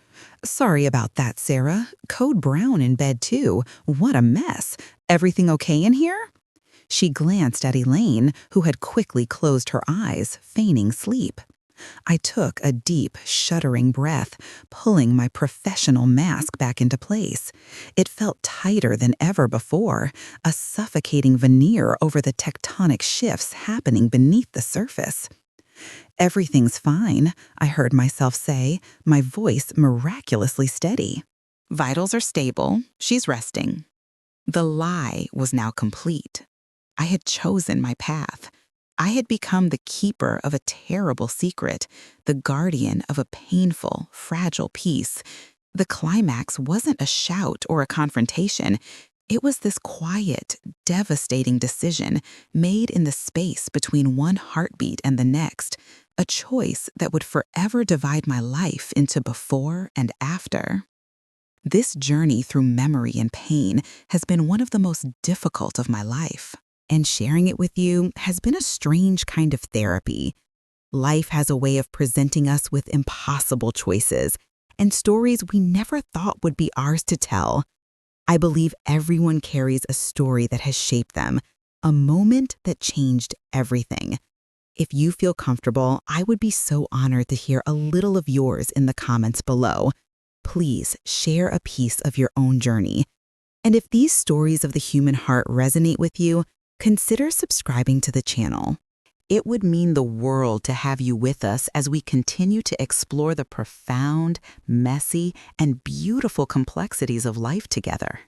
"Sorry about that, Sarah. Code Brown in bed too. What a mess. Everything okay in here?" She glanced at Elaine, who had quickly closed her eyes, feigning sleep. I took a deep, shuddering breath, pulling my professional mask back into place. It felt tighter than ever before, a suffocating veneer over the tectonic shifts happening beneath the surface. "Everything's fine," I heard myself say, my voice miraculously steady. "Vitals are stable. She's resting." The lie was now complete. I had chosen my path. I had become the keeper of a terrible secret, the guardian of a painful, fragile peace. The climax wasn't a shout or a confrontation. It was this quiet, devastating decision made in the space between one heartbeat and the next, a choice that would forever divide my life into before and after. This journey through memory and pain has been one of the most difficult of my life. And sharing it with you has been a strange kind of therapy. Life has a way of presenting us with impossible choices and stories we never thought would be ours to tell. I believe everyone carries a story that has shaped them, a moment that changed everything. If you feel comfortable, I would be so honored to hear a little of yours in the comments below. Please share a piece of your own journey. And if these stories of the human heart resonate with you, consider subscribing to the channel. It would mean the world to have you with us as we continue to explore the profound, messy, and beautiful complexities of life together.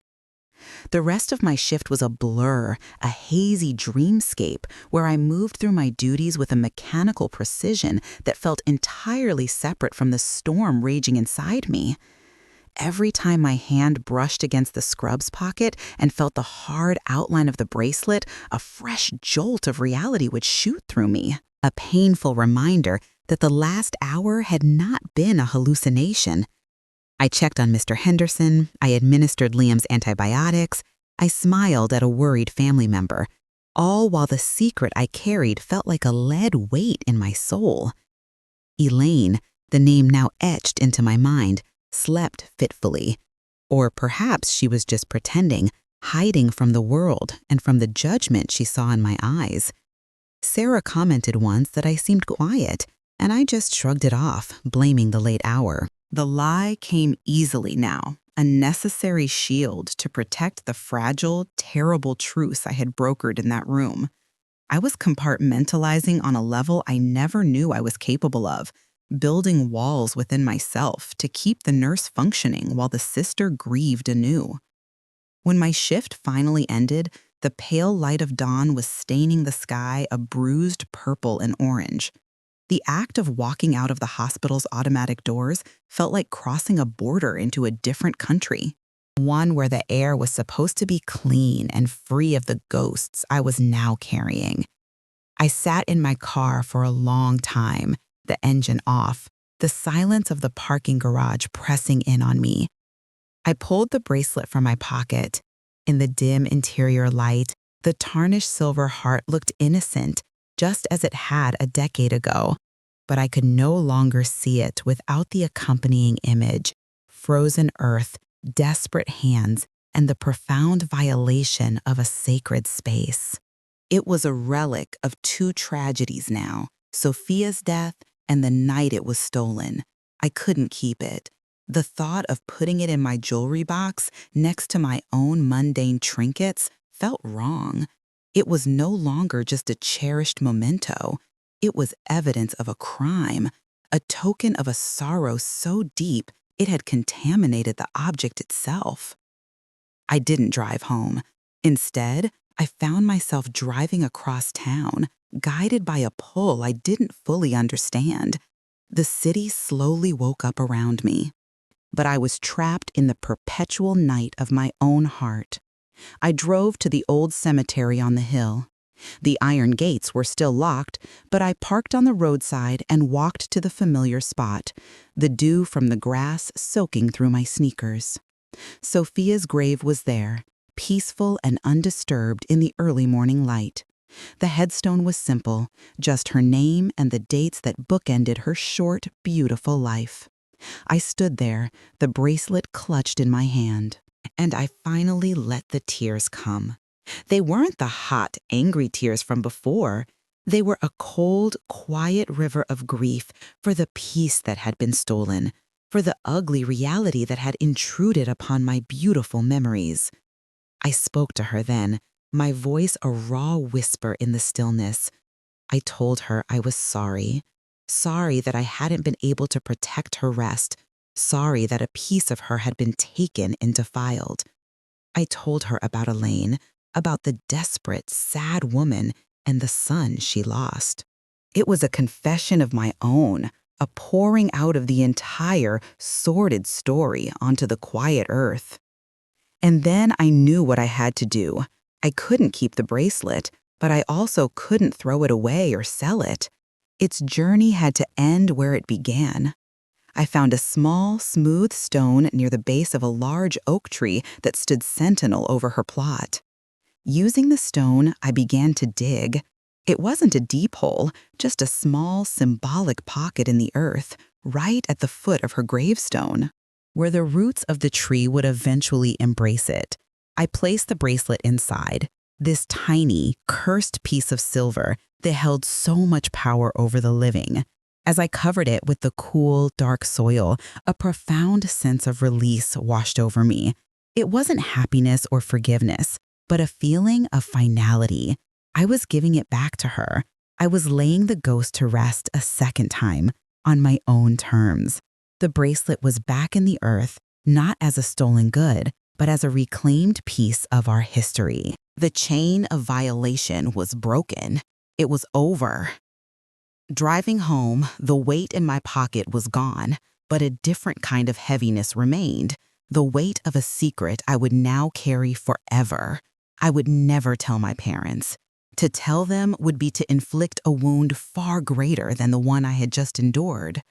The rest of my shift was a blur, a hazy dreamscape where I moved through my duties with a mechanical precision that felt entirely separate from the storm raging inside me. Every time my hand brushed against the scrubs pocket and felt the hard outline of the bracelet, a fresh jolt of reality would shoot through me, a painful reminder that the last hour had not been a hallucination. I checked on Mr. Henderson, I administered Liam's antibiotics, I smiled at a worried family member, all while the secret I carried felt like a lead weight in my soul. Elaine, the name now etched into my mind, slept fitfully. Or perhaps she was just pretending, hiding from the world and from the judgment she saw in my eyes. Sarah commented once that I seemed quiet, and I just shrugged it off, blaming the late hour. The lie came easily now, a necessary shield to protect the fragile, terrible truths I had brokered in that room. I was compartmentalizing on a level I never knew I was capable of, building walls within myself to keep the nurse functioning while the sister grieved anew. When my shift finally ended, the pale light of dawn was staining the sky a bruised purple and orange. The act of walking out of the hospital's automatic doors felt like crossing a border into a different country, one where the air was supposed to be clean and free of the ghosts I was now carrying. I sat in my car for a long time, the engine off, the silence of the parking garage pressing in on me. I pulled the bracelet from my pocket. In the dim interior light, the tarnished silver heart looked innocent, just as it had a decade ago. But I could no longer see it without the accompanying image: frozen earth, desperate hands, and the profound violation of a sacred space. It was a relic of two tragedies now, Sophia's death and the night it was stolen. I couldn't keep it. The thought of putting it in my jewelry box next to my own mundane trinkets felt wrong. It was no longer just a cherished memento. It was evidence of a crime, a token of a sorrow so deep it had contaminated the object itself. I didn't drive home. Instead, I found myself driving across town, guided by a pull I didn't fully understand. The city slowly woke up around me, but I was trapped in the perpetual night of my own heart. I drove to the old cemetery on the hill. The iron gates were still locked, but I parked on the roadside and walked to the familiar spot, the dew from the grass soaking through my sneakers. Sophia's grave was there, peaceful and undisturbed in the early morning light. The headstone was simple, just her name and the dates that bookended her short, beautiful life. I stood there, the bracelet clutched in my hand, and I finally let the tears come. They weren't the hot, angry tears from before. They were a cold, quiet river of grief for the peace that had been stolen, for the ugly reality that had intruded upon my beautiful memories. I spoke to her then, my voice a raw whisper in the stillness. I told her I was sorry. Sorry that I hadn't been able to protect her rest. Sorry that a piece of her had been taken and defiled. I told her about Elaine, about the desperate, sad woman and the son she lost. It was a confession of my own, a pouring out of the entire sordid story onto the quiet earth. And then I knew what I had to do. I couldn't keep the bracelet, but I also couldn't throw it away or sell it. Its journey had to end where it began. I found a small, smooth stone near the base of a large oak tree that stood sentinel over her plot. Using the stone, I began to dig. It wasn't a deep hole, just a small, symbolic pocket in the earth, right at the foot of her gravestone, where the roots of the tree would eventually embrace it. I placed the bracelet inside, this tiny, cursed piece of silver that held so much power over the living. As I covered it with the cool, dark soil, a profound sense of release washed over me. It wasn't happiness or forgiveness, but a feeling of finality. I was giving it back to her. I was laying the ghost to rest a second time, on my own terms. The bracelet was back in the earth, not as a stolen good, but as a reclaimed piece of our history. The chain of violation was broken. It was over. Driving home, the weight in my pocket was gone, but a different kind of heaviness remained, the weight of a secret I would now carry forever. I would never tell my parents. To tell them would be to inflict a wound far greater than the one I had just endured.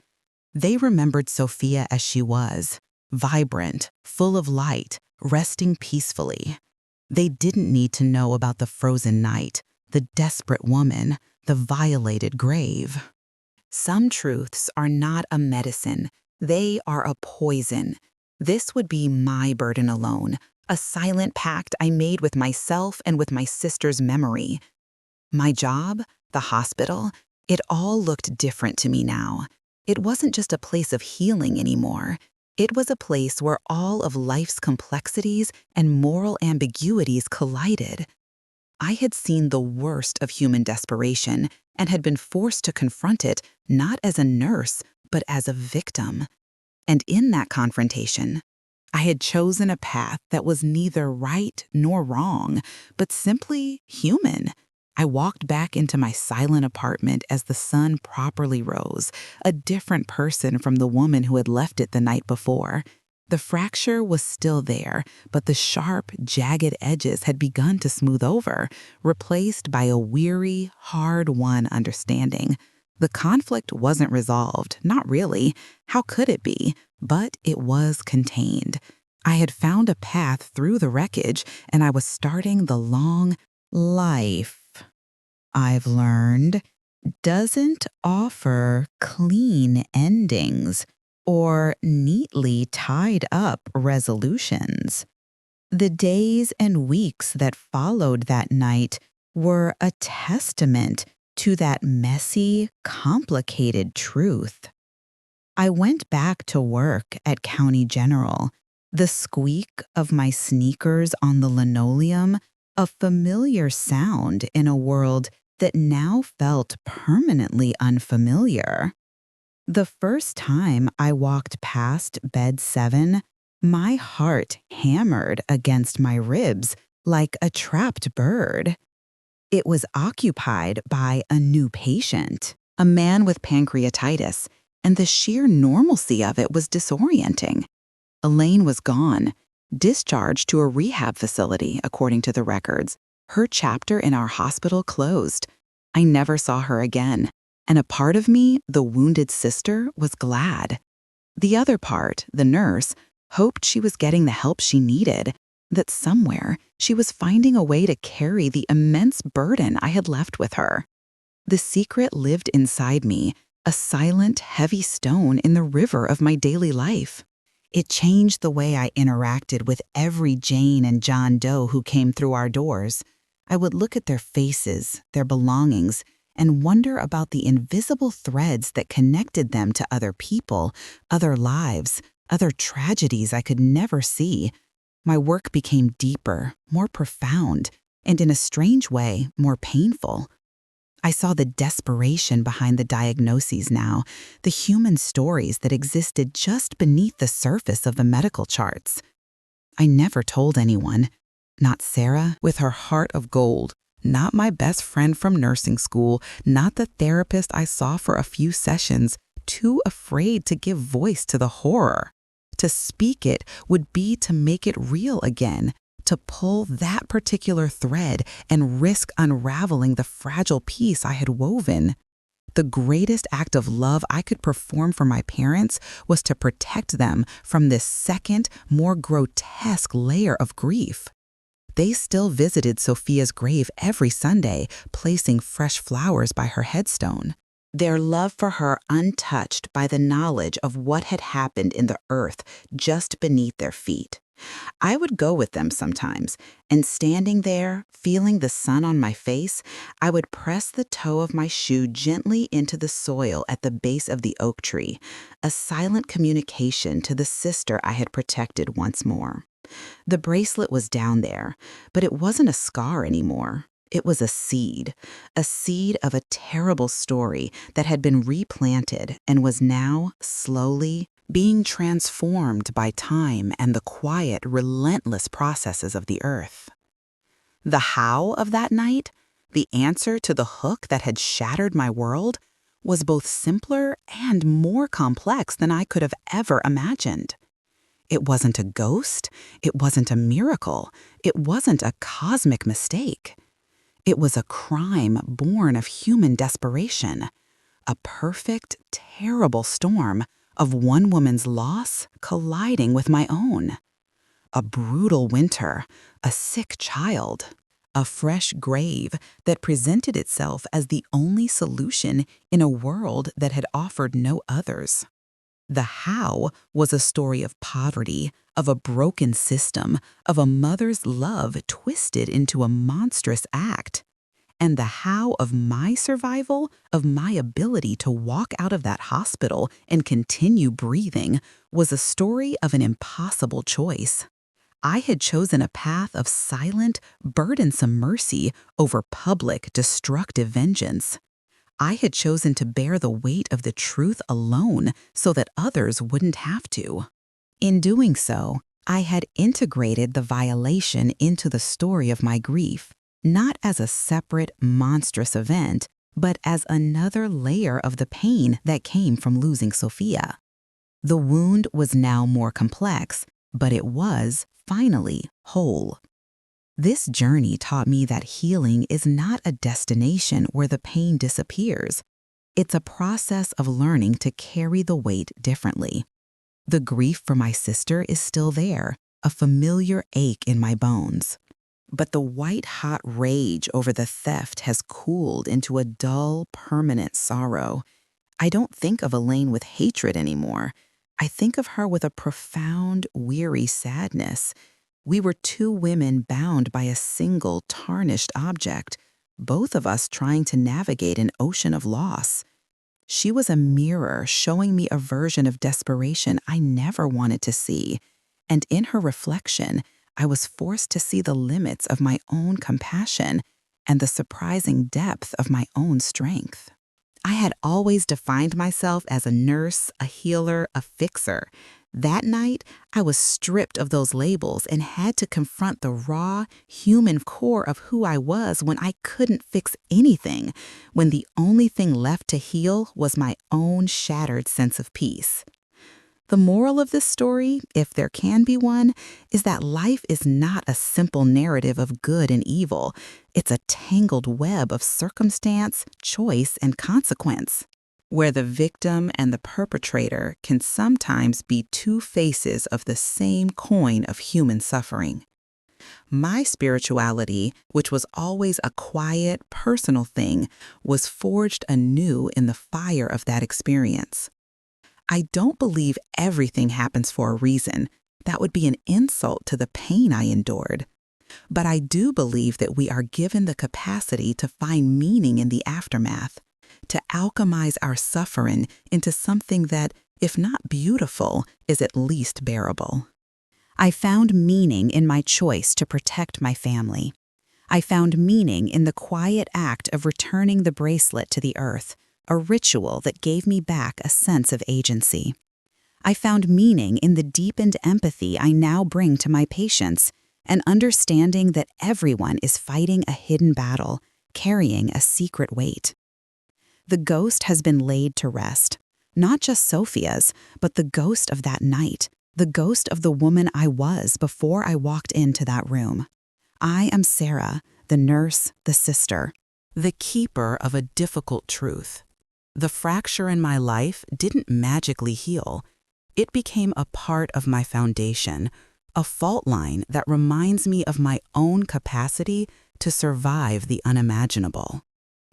They remembered Sophia as she was, vibrant, full of light, resting peacefully. They didn't need to know about the frozen night, the desperate woman, the violated grave. Some truths are not a medicine. They are a poison. This would be my burden alone, a silent pact I made with myself and with my sister's memory. My job, the hospital, it all looked different to me now. It wasn't just a place of healing anymore. It was a place where all of life's complexities and moral ambiguities collided. I had seen the worst of human desperation and had been forced to confront it not as a nurse, but as a victim. And in that confrontation, I had chosen a path that was neither right nor wrong, but simply human. I walked back into my silent apartment as the sun properly rose, a different person from the woman who had left it the night before. The fracture was still there, but the sharp, jagged edges had begun to smooth over, replaced by a weary, hard-won understanding. The conflict wasn't resolved, not really. How could it be? But it was contained. I had found a path through the wreckage, and I was starting the long life. I've learned doesn't offer clean endings or neatly tied up resolutions. The days and weeks that followed that night were a testament to that messy, complicated truth. I went back to work at County General, the squeak of my sneakers on the linoleum, a familiar sound in a world that now felt permanently unfamiliar. The first time I walked past bed 7, my heart hammered against my ribs like a trapped bird. It was occupied by a new patient, a man with pancreatitis, and the sheer normalcy of it was disorienting. Elaine was gone, discharged to a rehab facility, according to the records. Her chapter in our hospital closed. I never saw her again, and a part of me, the wounded sister, was glad. The other part, the nurse, hoped she was getting the help she needed, that somewhere she was finding a way to carry the immense burden I had left with her. The secret lived inside me, a silent, heavy stone in the river of my daily life. It changed the way I interacted with every Jane and John Doe who came through our doors. I would look at their faces, their belongings, and wonder about the invisible threads that connected them to other people, other lives, other tragedies I could never see. My work became deeper, more profound, and in a strange way, more painful. I saw the desperation behind the diagnoses now, the human stories that existed just beneath the surface of the medical charts. I never told anyone, not Sarah with her heart of gold, not my best friend from nursing school, not the therapist I saw for a few sessions, too afraid to give voice to the horror. To speak it would be to make it real again, to pull that particular thread and risk unraveling the fragile piece I had woven. The greatest act of love I could perform for my parents was to protect them from this second, more grotesque layer of grief. They still visited Sophia's grave every Sunday, placing fresh flowers by her headstone. Their love for her untouched by the knowledge of what had happened in the earth just beneath their feet. I would go with them sometimes, and standing there, feeling the sun on my face, I would press the toe of my shoe gently into the soil at the base of the oak tree, a silent communication to the sister I had protected once more. The bracelet was down there, but it wasn't a scar anymore. It was a seed of a terrible story that had been replanted and was now, slowly, being transformed by time and the quiet, relentless processes of the earth. The how of that night, the answer to the hook that had shattered my world, was both simpler and more complex than I could have ever imagined. It wasn't a ghost, it wasn't a miracle, it wasn't a cosmic mistake. It was a crime born of human desperation, a perfect, terrible storm of one woman's loss colliding with my own. A brutal winter, a sick child, a fresh grave that presented itself as the only solution in a world that had offered no others. The how was a story of poverty, of a broken system, of a mother's love twisted into a monstrous act. And the how of my survival, of my ability to walk out of that hospital and continue breathing, was a story of an impossible choice. I had chosen a path of silent, burdensome mercy over public, destructive vengeance. I had chosen to bear the weight of the truth alone so that others wouldn't have to. In doing so, I had integrated the violation into the story of my grief, not as a separate, monstrous event, but as another layer of the pain that came from losing Sophia. The wound was now more complex, but it was, finally, whole. This journey taught me that healing is not a destination where the pain disappears. It's a process of learning to carry the weight differently. The grief for my sister is still there, a familiar ache in my bones. But the white-hot rage over the theft has cooled into a dull, permanent sorrow. I don't think of Elaine with hatred anymore. I think of her with a profound, weary sadness. We were two women bound by a single, tarnished object, both of us trying to navigate an ocean of loss. She was a mirror showing me a version of desperation I never wanted to see, and in her reflection, I was forced to see the limits of my own compassion and the surprising depth of my own strength. I had always defined myself as a nurse, a healer, a fixer. That night, I was stripped of those labels and had to confront the raw, human core of who I was when I couldn't fix anything, when the only thing left to heal was my own shattered sense of peace. The moral of this story, if there can be one, is that life is not a simple narrative of good and evil. It's a tangled web of circumstance, choice, and consequence, where the victim and the perpetrator can sometimes be two faces of the same coin of human suffering. My spirituality, which was always a quiet, personal thing, was forged anew in the fire of that experience. I don't believe everything happens for a reason. That would be an insult to the pain I endured. But I do believe that we are given the capacity to find meaning in the aftermath, to alchemize our suffering into something that, if not beautiful, is at least bearable. I found meaning in my choice to protect my family. I found meaning in the quiet act of returning the bracelet to the earth, a ritual that gave me back a sense of agency. I found meaning in the deepened empathy I now bring to my patients, an understanding that everyone is fighting a hidden battle, carrying a secret weight. The ghost has been laid to rest, not just Sophia's, but the ghost of that night, the ghost of the woman I was before I walked into that room. I am Sarah, the nurse, the sister, the keeper of a difficult truth. The fracture in my life didn't magically heal. It became a part of my foundation, a fault line that reminds me of my own capacity to survive the unimaginable.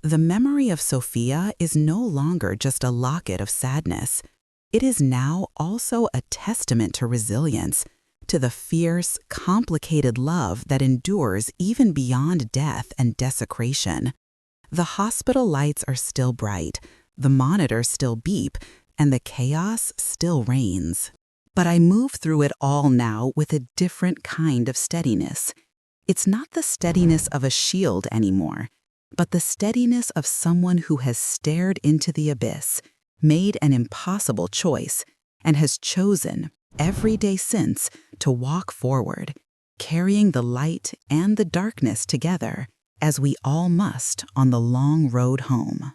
The memory of Sophia is no longer just a locket of sadness. It is now also a testament to resilience, to the fierce, complicated love that endures even beyond death and desecration. The hospital lights are still bright, the monitors still beep, and the chaos still reigns. But I move through it all now with a different kind of steadiness. It's not the steadiness of a shield anymore, but the steadiness of someone who has stared into the abyss, made an impossible choice, and has chosen, every day since, to walk forward, carrying the light and the darkness together, as we all must on the long road home.